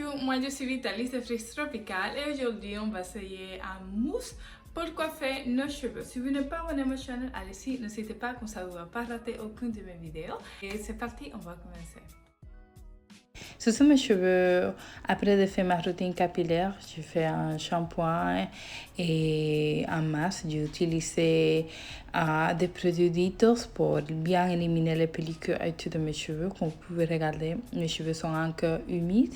Bonjour, moi je suis Vitalis de Frise Tropical et aujourd'hui on va essayer un mousse pour coiffer nos cheveux. Si vous n'êtes pas abonné à ma chaîne, allez-y, n'hésitez pas, comme ça vous ne va pas rater aucune de mes vidéos. Et c'est parti, on va commencer. Ce sont mes cheveux. Après de faire ma routine capillaire, je fais un shampoing et un masque. J'ai utilisé des produits detox pour bien éliminer les pellicules de mes cheveux. Comme vous pouvez regarder, mes cheveux sont encore humides.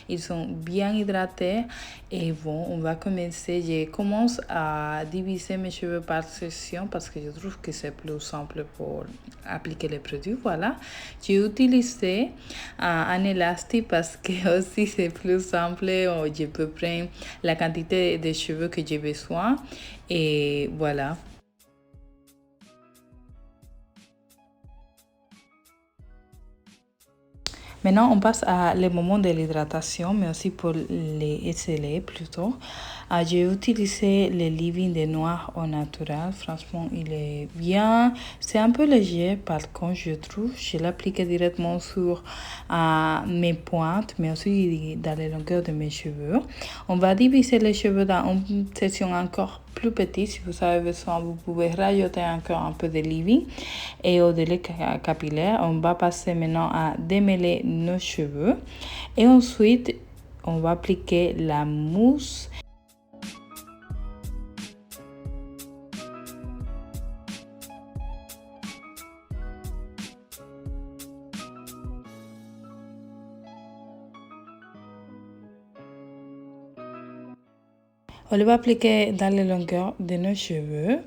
Ils sont bien hydratés. Et bon, on va commencer. Je commence à diviser mes cheveux par section parce que je trouve que c'est plus simple pour appliquer les produits. Voilà. J'ai utilisé un élastique parce que aussi c'est plus simple. Je peux prendre la quantité de cheveux que j'ai besoin. Et voilà. Maintenant, on passe à le moment de l'hydratation, mais aussi pour les exceller plutôt. J'ai utilisé le leave-in de noir au naturel. Franchement, il est bien. C'est un peu léger, par contre, je trouve. Je l'applique directement sur mes pointes, mais aussi dans les longueurs de mes cheveux. On va diviser les cheveux dans une section encore plus petite. Si vous avez besoin, vous pouvez rajouter encore un peu de leave-in. Et au délai capillaire, on va passer maintenant à démêler nos cheveux. Et ensuite, on va appliquer la mousse. On le va appliquer dans les longueurs de nos cheveux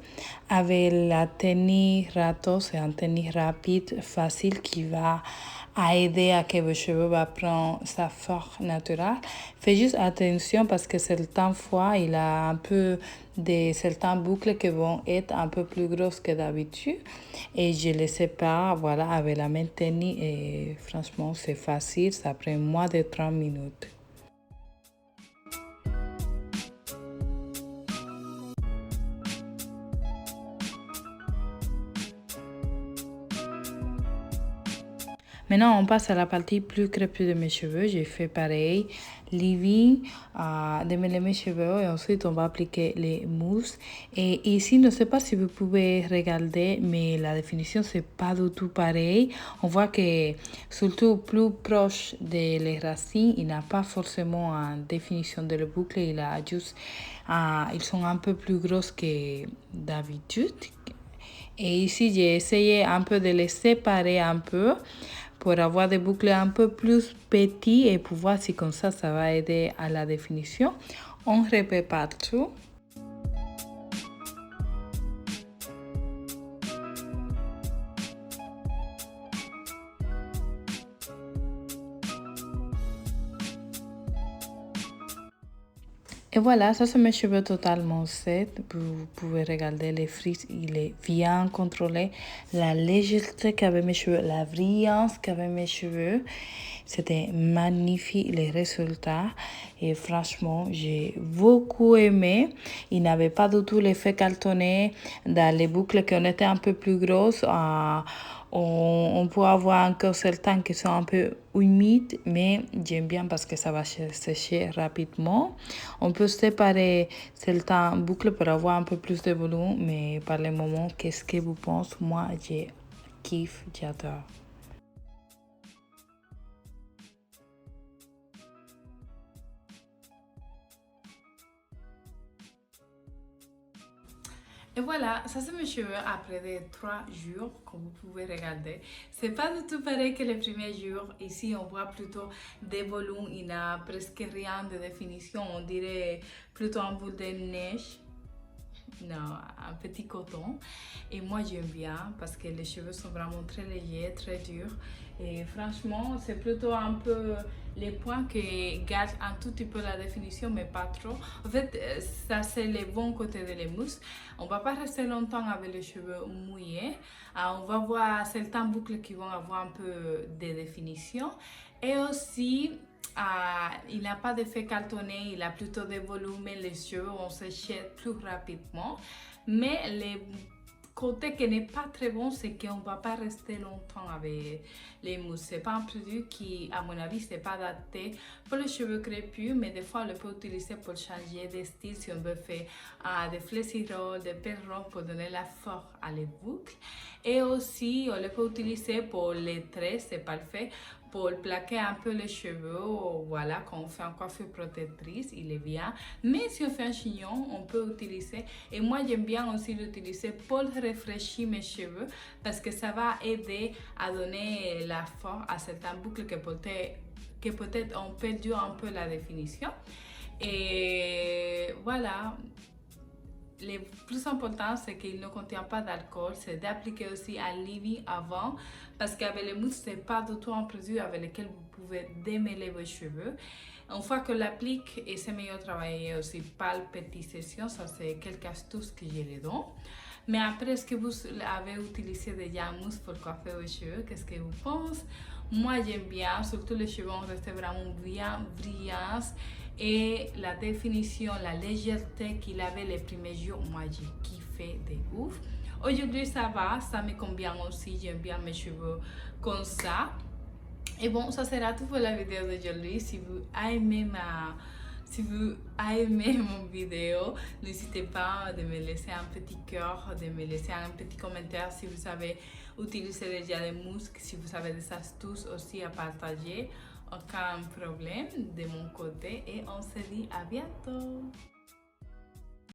avec la technique râteau. C'est une technique rapide, facile qui va aider à que vos cheveux va prendre sa forme naturelle. Faites juste attention parce que certaines fois, il a un peu de certaines boucles qui vont être un peu plus grosses que d'habitude. Et je les sépare, voilà, avec la même technique. Et franchement, c'est facile. Ça prend moins de 30 minutes. Maintenant, on passe à la partie plus crépue de mes cheveux. J'ai fait pareil, leave-in, démêler mes cheveux et ensuite on va appliquer les mousses. Et ici, je ne sais pas si vous pouvez regarder, mais la définition, c'est pas du tout pareil. On voit que surtout plus proche des racines, il n'a pas forcément une définition de la boucle. Il a juste, ils sont un peu plus grosses que d'habitude. Et ici, j'ai essayé un peu de les séparer un peu pour avoir des boucles un peu plus petites et pour voir si comme ça va aider à la définition. On répète partout. Et voilà, ça c'est mes cheveux totalement secs. Vous pouvez regarder les frises, il est bien contrôlé. La légèreté qu'avaient mes cheveux, la brillance qu'avaient mes cheveux. C'était magnifique les résultats. Et franchement, j'ai beaucoup aimé. Il n'avait pas du tout l'effet cartonné dans les boucles qui étaient un peu plus grosses. On peut avoir encore certains qui sont un peu humides, mais j'aime bien parce que ça va sécher rapidement. On peut séparer certaines boucles pour avoir un peu plus de volume, mais par le moment, qu'est-ce que vous pensez? Moi, j'ai kiffe, j'adore. Et voilà, ça c'est mes cheveux après les 3 jours, comme vous pouvez regarder. C'est pas du tout pareil que les premiers jours. Ici, on voit plutôt des volumes, il n'y a presque rien de définition. On dirait plutôt un boule de neige. Non, un petit coton. Et moi, j'aime bien parce que les cheveux sont vraiment très légers, très durs. Et franchement, c'est plutôt un peu les points qui gardent un tout petit peu la définition, mais pas trop. En fait, ça, c'est le bon côté de les mousses. On va pas rester longtemps avec les cheveux mouillés. On va voir certaines boucles qui vont avoir un peu de définition. Et aussi, il n'a pas d'effet cartonné, il a plutôt des volumes, les cheveux on se jette plus rapidement. Mais côté qui n'est pas très bon, c'est qu'on ne va pas rester longtemps avec les mousses. C'est pas un produit qui, à mon avis, c'est pas adapté pour les cheveux crépus, mais des fois, on le peut utiliser pour changer de style si on veut faire des flessiroles, des perrons pour donner la force à les boucles. Et aussi, on le peut utiliser pour les traits, c'est parfait. Pour plaquer un peu les cheveux, voilà, quand on fait une coiffure protectrice, il est bien. Mais si on fait un chignon, on peut utiliser. Et moi, j'aime bien aussi l'utiliser pour rafraîchir mes cheveux parce que ça va aider à donner la force à certaines boucles que peut-être ont perdu un peu la définition. Et voilà. Le plus important, c'est qu'il ne contient pas d'alcool. C'est d'appliquer aussi un leave-in avant parce qu'avec les mousses, ce n'est pas du tout un produit avec lequel vous pouvez démêler vos cheveux. Une fois que l'applique, et c'est mieux travailler aussi par petites sessions, ça c'est quelques astuces que je les donne. Mais après, est-ce que vous avez utilisé déjà une mousse pour coiffer vos cheveux? Qu'est-ce que vous pensez? Moi, j'aime bien, surtout les cheveux ont resté vraiment bien brillants. Et la définition, la légèreté qu'il avait les premiers jours, moi j'ai kiffé de ouf. Aujourd'hui ça va, ça me convient aussi, j'aime bien mes cheveux comme ça. Et bon, ça sera tout pour la vidéo d'aujourd'hui. Si vous aimez mon vidéo, n'hésitez pas de me laisser un petit cœur, de me laisser un petit commentaire si vous savez utiliser déjà des mousses, si vous avez des astuces aussi à partager. Aucun problème de mon côté et on se dit à bientôt.